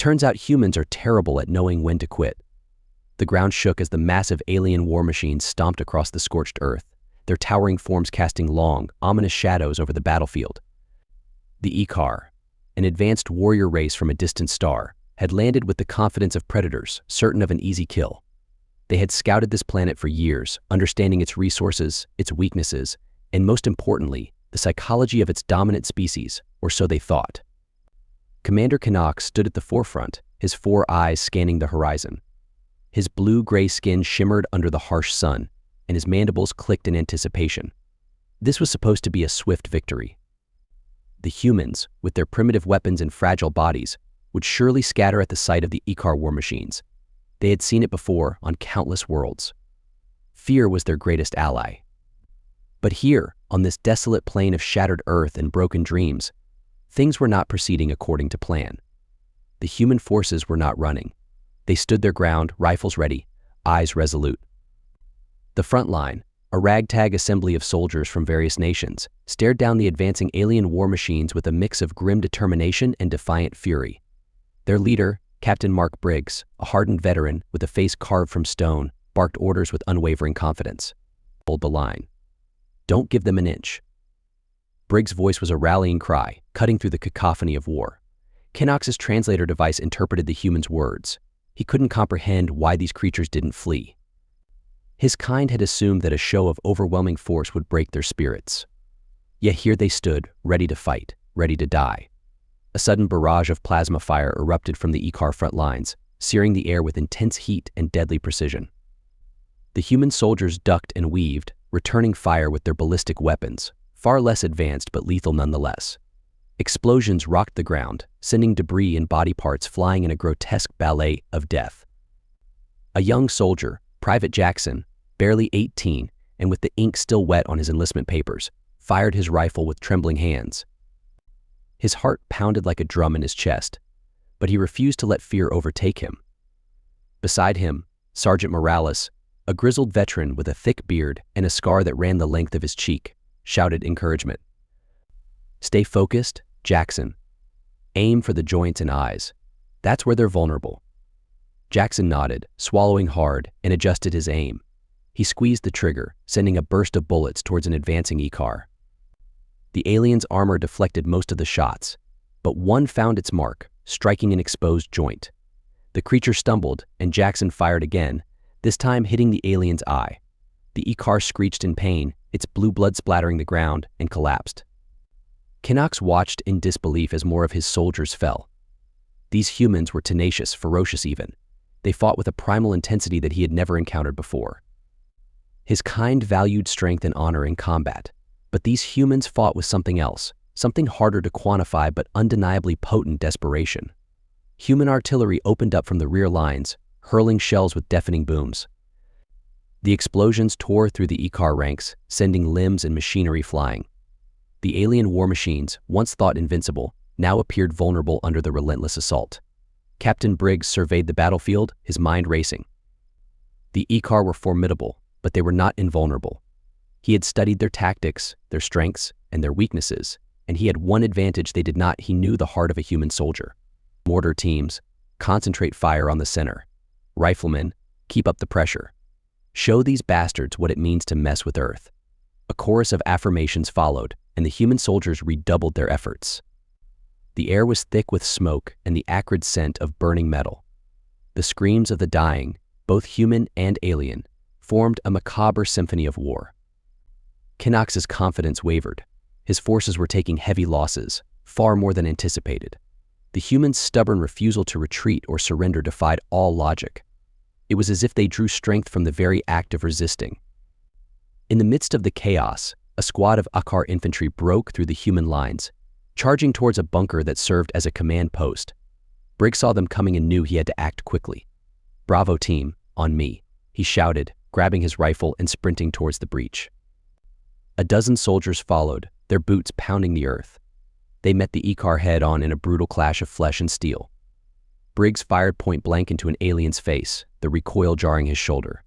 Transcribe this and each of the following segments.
Turns out humans are terrible at knowing when to quit. The ground shook as the massive alien war machines stomped across the scorched earth, their towering forms casting long, ominous shadows over the battlefield. The Ikar, an advanced warrior race from a distant star, had landed with the confidence of predators, certain of an easy kill. They had scouted this planet for years, understanding its resources, its weaknesses, and most importantly, the psychology of its dominant species, or so they thought. Commander Canuck stood at the forefront, his 4 eyes scanning the horizon. His blue-gray skin shimmered under the harsh sun, and his mandibles clicked in anticipation. This was supposed to be a swift victory. The humans, with their primitive weapons and fragile bodies, would surely scatter at the sight of the Ikar war machines. They had seen it before on countless worlds. Fear was their greatest ally. But here, on this desolate plain of shattered earth and broken dreams, things were not proceeding according to plan. The human forces were not running. They stood their ground, rifles ready, eyes resolute. The front line, a ragtag assembly of soldiers from various nations, stared down the advancing alien war machines with a mix of grim determination and defiant fury. Their leader, Captain Mark Briggs, a hardened veteran with a face carved from stone, barked orders with unwavering confidence. Hold the line. Don't give them an inch. Briggs' voice was a rallying cry, cutting through the cacophony of war. Canuck's translator device interpreted the humans' words. He couldn't comprehend why these creatures didn't flee. His kind had assumed that a show of overwhelming force would break their spirits. Yet here they stood, ready to fight, ready to die. A sudden barrage of plasma fire erupted from the Ikar front lines, searing the air with intense heat and deadly precision. The human soldiers ducked and weaved, returning fire with their ballistic weapons, far less advanced but lethal nonetheless. Explosions rocked the ground, sending debris and body parts flying in a grotesque ballet of death. A young soldier, Private Jackson, barely 18, and with the ink still wet on his enlistment papers, fired his rifle with trembling hands. His heart pounded like a drum in his chest, but he refused to let fear overtake him. Beside him, Sergeant Morales, a grizzled veteran with a thick beard and a scar that ran the length of his cheek, shouted encouragement. Stay focused, Jackson. Aim for the joints and eyes. That's where they're vulnerable. Jackson nodded, swallowing hard, and adjusted his aim. He squeezed the trigger, sending a burst of bullets towards an advancing Ikar. The alien's armor deflected most of the shots, but one found its mark, striking an exposed joint. The creature stumbled, and Jackson fired again, this time hitting the alien's eye. The Ikar screeched in pain, its blue blood splattering the ground, and collapsed. Canuck watched in disbelief as more of his soldiers fell. These humans were tenacious, ferocious even. They fought with a primal intensity that he had never encountered before. His kind valued strength and honor in combat, but these humans fought with something else, something harder to quantify but undeniably potent desperation. Human artillery opened up from the rear lines, hurling shells with deafening booms. The explosions tore through the Ikar ranks, sending limbs and machinery flying. The alien war machines, once thought invincible, now appeared vulnerable under the relentless assault. Captain Briggs surveyed the battlefield, his mind racing. The Ikar were formidable, but they were not invulnerable. He had studied their tactics, their strengths, and their weaknesses, and he had one advantage they did not. He knew the heart of a human soldier. Mortar teams, concentrate fire on the center. Riflemen, keep up the pressure. Show these bastards what it means to mess with Earth. A chorus of affirmations followed, and the human soldiers redoubled their efforts. The air was thick with smoke and the acrid scent of burning metal. The screams of the dying, both human and alien, formed a macabre symphony of war. Canuck's confidence wavered. His forces were taking heavy losses, far more than anticipated. The humans' stubborn refusal to retreat or surrender defied all logic. It was as if they drew strength from the very act of resisting. In the midst of the chaos, a squad of Ikar infantry broke through the human lines, charging towards a bunker that served as a command post. Briggs saw them coming and knew he had to act quickly. "Bravo team, on me," he shouted, grabbing his rifle and sprinting towards the breach. A dozen soldiers followed, their boots pounding the earth. They met the Ikar head-on in a brutal clash of flesh and steel. Briggs fired point blank into an alien's face, the recoil jarring his shoulder.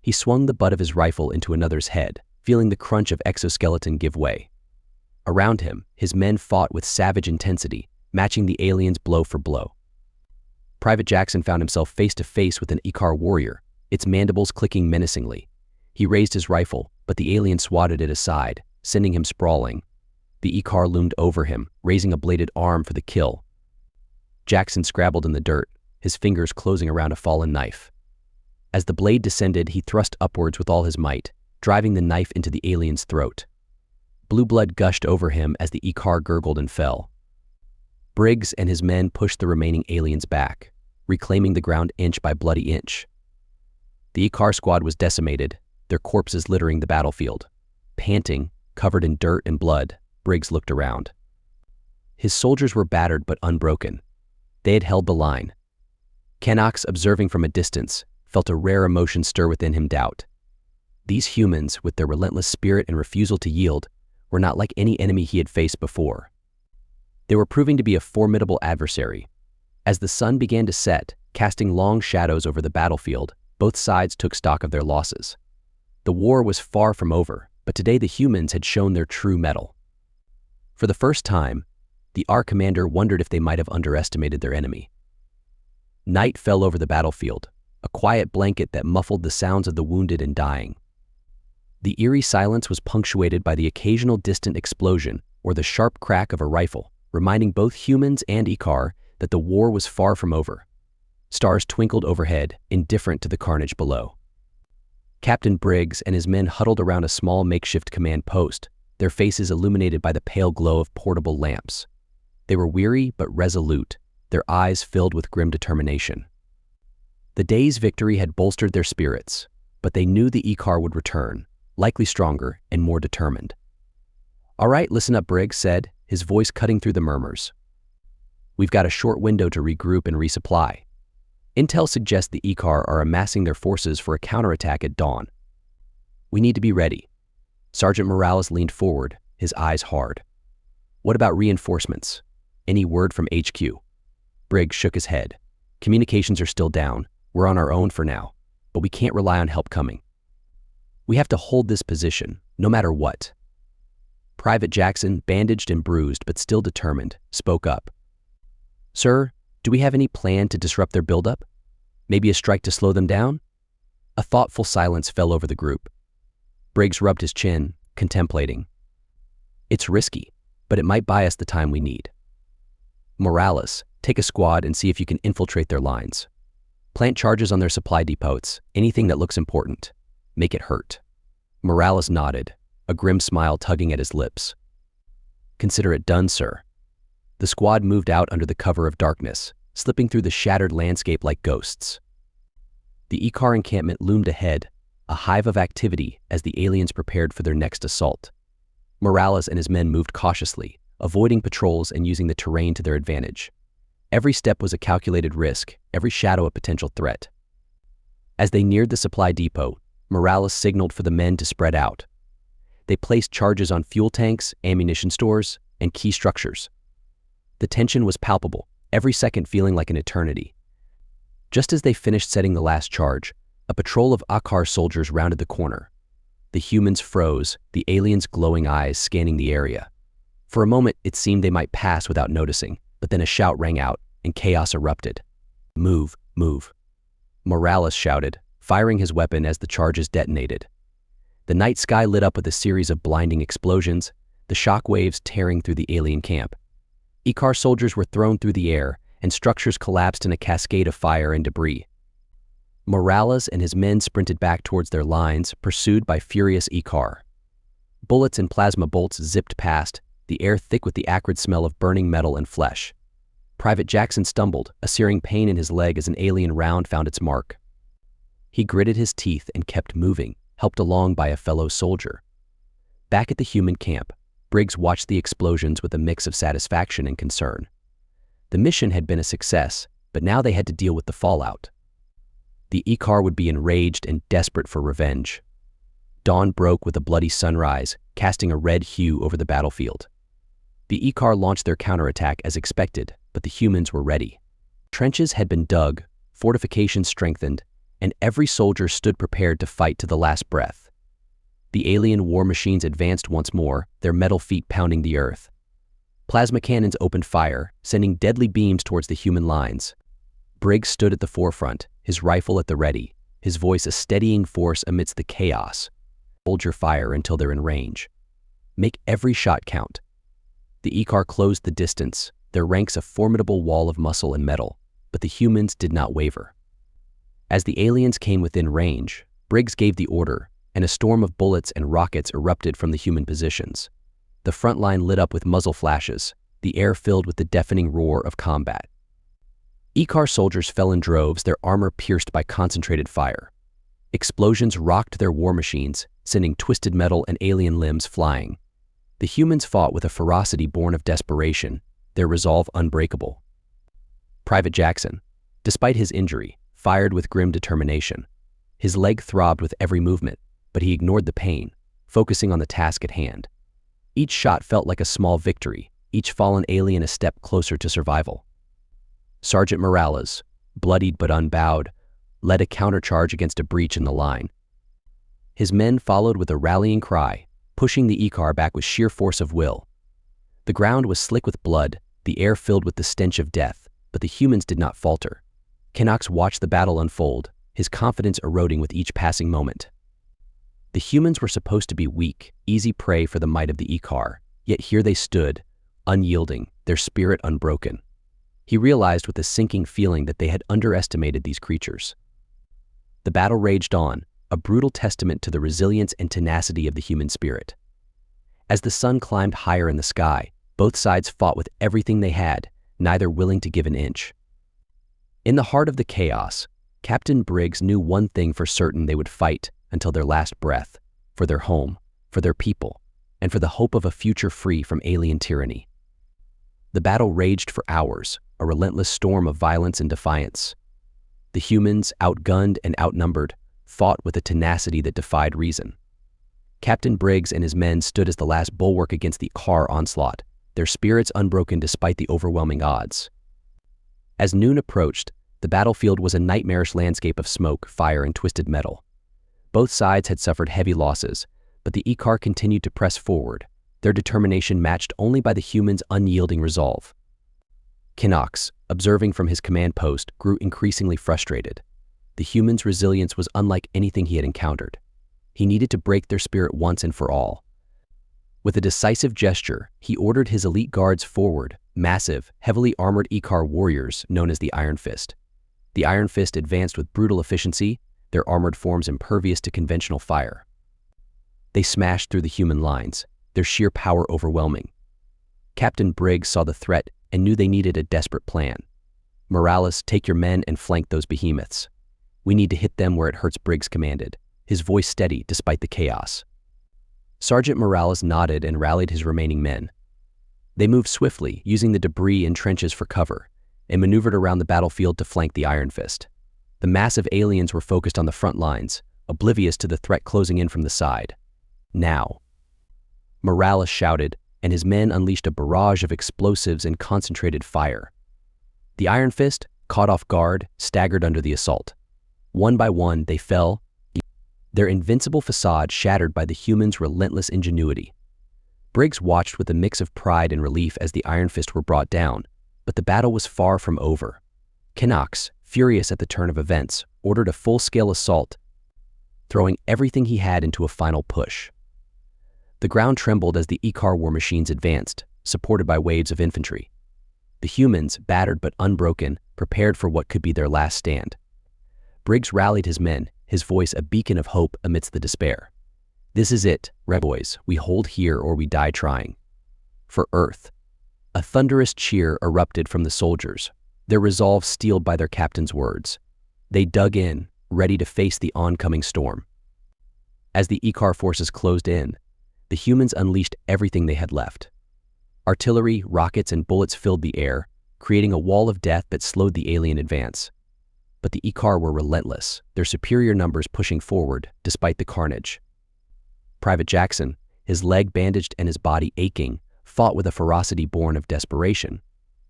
He swung the butt of his rifle into another's head, feeling the crunch of exoskeleton give way. Around him, his men fought with savage intensity, matching the alien's blow for blow. Private Jackson found himself face to face with an Ikar warrior, its mandibles clicking menacingly. He raised his rifle, but the alien swatted it aside, sending him sprawling. The Ikar loomed over him, raising a bladed arm for the kill. Jackson scrabbled in the dirt, his fingers closing around a fallen knife. As the blade descended, he thrust upwards with all his might, driving the knife into the alien's throat. Blue blood gushed over him as the Ikar gurgled and fell. Briggs and his men pushed the remaining aliens back, reclaiming the ground inch by bloody inch. The Ikar squad was decimated, their corpses littering the battlefield. Panting, covered in dirt and blood, Briggs looked around. His soldiers were battered but unbroken. They had held the line. Kennox, observing from a distance, felt a rare emotion stir within him: doubt. These humans, with their relentless spirit and refusal to yield, were not like any enemy he had faced before. They were proving to be a formidable adversary. As the sun began to set, casting long shadows over the battlefield, both sides took stock of their losses. The war was far from over, but today the humans had shown their true mettle. For the first time, the R commander wondered if they might have underestimated their enemy. Night fell over the battlefield, a quiet blanket that muffled the sounds of the wounded and dying. The eerie silence was punctuated by the occasional distant explosion or the sharp crack of a rifle, reminding both humans and Ikar that the war was far from over. Stars twinkled overhead, indifferent to the carnage below. Captain Briggs and his men huddled around a small makeshift command post, their faces illuminated by the pale glow of portable lamps. They were weary but resolute, their eyes filled with grim determination. The day's victory had bolstered their spirits, but they knew the Ikar would return, likely stronger and more determined. "All right, listen up," Briggs said, his voice cutting through the murmurs. "We've got a short window to regroup and resupply. Intel suggests the Ikar are amassing their forces for a counterattack at dawn. We need to be ready." Sergeant Morales leaned forward, his eyes hard. "What about reinforcements? Any word from HQ?" Briggs shook his head. "Communications are still down. We're on our own for now, but we can't rely on help coming. We have to hold this position, no matter what." Private Jackson, bandaged and bruised but still determined, spoke up. "Sir, do we have any plan to disrupt their buildup? Maybe a strike to slow them down?" A thoughtful silence fell over the group. Briggs rubbed his chin, contemplating. "It's risky, but it might buy us the time we need. Morales, take a squad and see if you can infiltrate their lines. Plant charges on their supply depots, anything that looks important. Make it hurt." Morales nodded, a grim smile tugging at his lips. "Consider it done, sir." The squad moved out under the cover of darkness, slipping through the shattered landscape like ghosts. The Ikar encampment loomed ahead, a hive of activity as the aliens prepared for their next assault. Morales and his men moved cautiously, avoiding patrols and using the terrain to their advantage. Every step was a calculated risk, every shadow a potential threat. As they neared the supply depot, Morales signaled for the men to spread out. They placed charges on fuel tanks, ammunition stores, and key structures. The tension was palpable, every second feeling like an eternity. Just as they finished setting the last charge, a patrol of Ikar soldiers rounded the corner. The humans froze, the aliens' glowing eyes scanning the area. For a moment, it seemed they might pass without noticing, but then a shout rang out, and chaos erupted. "Move, move," Morales shouted, firing his weapon as the charges detonated. The night sky lit up with a series of blinding explosions, the shock waves tearing through the alien camp. Ikar soldiers were thrown through the air, and structures collapsed in a cascade of fire and debris. Morales and his men sprinted back towards their lines, pursued by furious Ikar. Bullets and plasma bolts zipped past, the air thick with the acrid smell of burning metal and flesh. Private Jackson stumbled, a searing pain in his leg as an alien round found its mark. He gritted his teeth and kept moving, helped along by a fellow soldier. Back at the human camp, Briggs watched the explosions with a mix of satisfaction and concern. The mission had been a success, but now they had to deal with the fallout. The Ikar would be enraged and desperate for revenge. Dawn broke with a bloody sunrise, casting a red hue over the battlefield. The Ikar launched their counterattack as expected, but the humans were ready. Trenches had been dug, fortifications strengthened, and every soldier stood prepared to fight to the last breath. The alien war machines advanced once more, their metal feet pounding the earth. Plasma cannons opened fire, sending deadly beams towards the human lines. Briggs stood at the forefront, his rifle at the ready, his voice a steadying force amidst the chaos. Hold your fire until they're in range. Make every shot count. The E-car closed the distance, their ranks a formidable wall of muscle and metal, but the humans did not waver. As the aliens came within range, Briggs gave the order, and a storm of bullets and rockets erupted from the human positions. The front line lit up with muzzle flashes, the air filled with the deafening roar of combat. E-car soldiers fell in droves, their armor pierced by concentrated fire. Explosions rocked their war machines, sending twisted metal and alien limbs flying. The humans fought with a ferocity born of desperation, their resolve unbreakable. Private Jackson, despite his injury, fired with grim determination. His leg throbbed with every movement, but he ignored the pain, focusing on the task at hand. Each shot felt like a small victory, each fallen alien a step closer to survival. Sergeant Morales, bloodied but unbowed, led a countercharge against a breach in the line. His men followed with a rallying cry, pushing the E-car back with sheer force of will. The ground was slick with blood, the air filled with the stench of death, but the humans did not falter. Kennox watched the battle unfold, his confidence eroding with each passing moment. The humans were supposed to be weak, easy prey for the might of the E-car, yet here they stood, unyielding, their spirit unbroken. He realized with a sinking feeling that they had underestimated these creatures. The battle raged on, a brutal testament to the resilience and tenacity of the human spirit. As the sun climbed higher in the sky, both sides fought with everything they had, neither willing to give an inch. In the heart of the chaos, Captain Briggs knew one thing for certain: they would fight until their last breath, for their home, for their people, and for the hope of a future free from alien tyranny. The battle raged for hours, a relentless storm of violence and defiance. The humans, outgunned and outnumbered, fought with a tenacity that defied reason. Captain Briggs and his men stood as the last bulwark against the car onslaught, their spirits unbroken despite the overwhelming odds. As noon approached, the battlefield was a nightmarish landscape of smoke, fire, and twisted metal. Both sides had suffered heavy losses, but the E-car continued to press forward, their determination matched only by the humans' unyielding resolve. Kennox, observing from his command post, grew increasingly frustrated. The humans' resilience was unlike anything he had encountered. He needed to break their spirit once and for all. With a decisive gesture, he ordered his elite guards forward, massive, heavily armored E-car warriors known as the Iron Fist. The Iron Fist advanced with brutal efficiency, their armored forms impervious to conventional fire. They smashed through the human lines, their sheer power overwhelming. Captain Briggs saw the threat and knew they needed a desperate plan. Morales, take your men and flank those behemoths. We need to hit them where it hurts, Briggs commanded, his voice steady despite the chaos. Sergeant Morales nodded and rallied his remaining men. They moved swiftly, using the debris and trenches for cover, and maneuvered around the battlefield to flank the Iron Fist. The massive aliens were focused on the front lines, oblivious to the threat closing in from the side. Now. Morales shouted, and his men unleashed a barrage of explosives and concentrated fire. The Iron Fist, caught off guard, staggered under the assault. One by one, they fell, their invincible facade shattered by the humans' relentless ingenuity. Briggs watched with a mix of pride and relief as the Iron Fist were brought down, but the battle was far from over. Kennox, furious at the turn of events, ordered a full-scale assault, throwing everything he had into a final push. The ground trembled as the E-car war machines advanced, supported by waves of infantry. The humans, battered but unbroken, prepared for what could be their last stand. Briggs rallied his men, his voice a beacon of hope amidst the despair. This is it, boys, we hold here or we die trying. For Earth. A thunderous cheer erupted from the soldiers, their resolve steeled by their captain's words. They dug in, ready to face the oncoming storm. As the E-car forces closed in, the humans unleashed everything they had left. Artillery, rockets, and bullets filled the air, creating a wall of death that slowed the alien advance. But the E-car were relentless, their superior numbers pushing forward despite the carnage. Private Jackson, his leg bandaged and his body aching, fought with a ferocity born of desperation.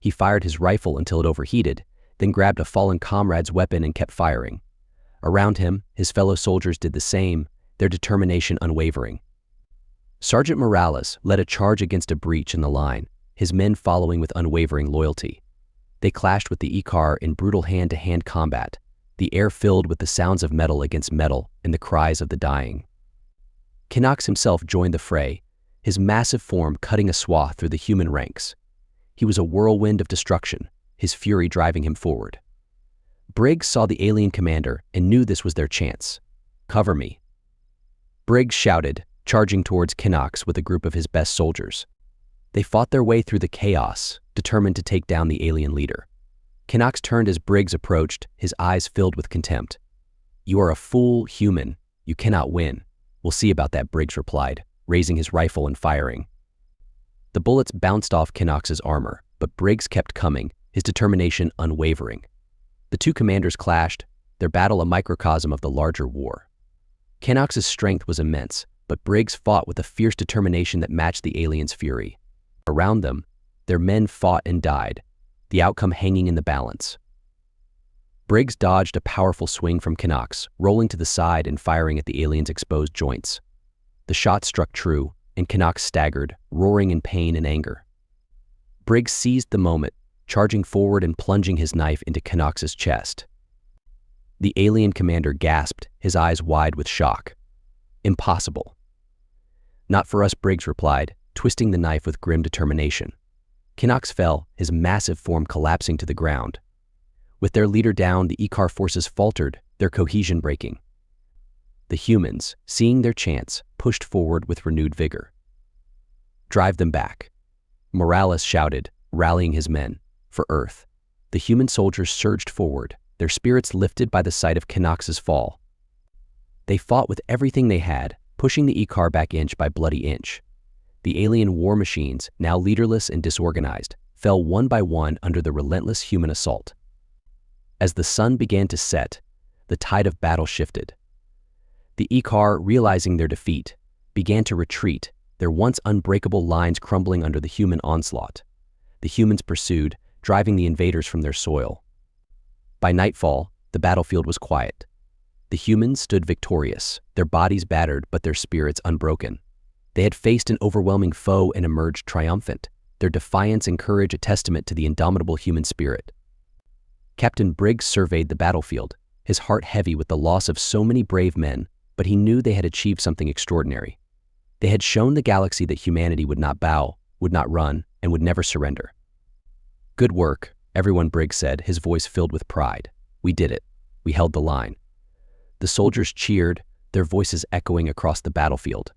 He fired his rifle until it overheated, then grabbed a fallen comrade's weapon and kept firing. Around him, his fellow soldiers did the same, their determination unwavering. Sergeant Morales led a charge against a breach in the line, his men following with unwavering loyalty. They clashed with the E-car in brutal hand-to-hand combat, the air filled with the sounds of metal against metal and the cries of the dying. Kinox himself joined the fray, his massive form cutting a swath through the human ranks. He was a whirlwind of destruction, his fury driving him forward. Briggs saw the alien commander and knew this was their chance. "Cover me," Briggs shouted, charging towards Kinox with a group of his best soldiers. They fought their way through the chaos, determined to take down the alien leader. Kinox turned as Briggs approached, his eyes filled with contempt. "You are a fool, human. You cannot win." "We'll see about that," Briggs replied, raising his rifle and firing. The bullets bounced off Kinox's armor, but Briggs kept coming, his determination unwavering. The two commanders clashed, their battle a microcosm of the larger war. Kinox's strength was immense, but Briggs fought with a fierce determination that matched the aliens' fury. Around them, their men fought and died, the outcome hanging in the balance. Briggs dodged a powerful swing from Kinox, rolling to the side and firing at the alien's exposed joints. The shot struck true, and Kinox staggered, roaring in pain and anger. Briggs seized the moment, charging forward and plunging his knife into Kinox's chest. The alien commander gasped, his eyes wide with shock. "Impossible." "Not for us," Briggs replied, twisting the knife with grim determination. Kinox fell, his massive form collapsing to the ground. With their leader down, the E-car forces faltered, their cohesion breaking. The humans, seeing their chance, pushed forward with renewed vigor. "Drive them back," Morales shouted, rallying his men. For Earth, the human soldiers surged forward, their spirits lifted by the sight of Kinox's fall. They fought with everything they had, pushing the E-car back inch by bloody inch. The alien war machines, now leaderless and disorganized, fell one by one under the relentless human assault. As the sun began to set, the tide of battle shifted. The E-car, realizing their defeat, began to retreat, their once unbreakable lines crumbling under the human onslaught. The humans pursued, driving the invaders from their soil. By nightfall, the battlefield was quiet. The humans stood victorious, their bodies battered but their spirits unbroken. They had faced an overwhelming foe and emerged triumphant, their defiance and courage a testament to the indomitable human spirit. Captain Briggs surveyed the battlefield, his heart heavy with the loss of so many brave men, but he knew they had achieved something extraordinary. They had shown the galaxy that humanity would not bow, would not run, and would never surrender. "Good work," everyone, Briggs said, his voice filled with pride. "We did it. We held the line." The soldiers cheered, their voices echoing across the battlefield.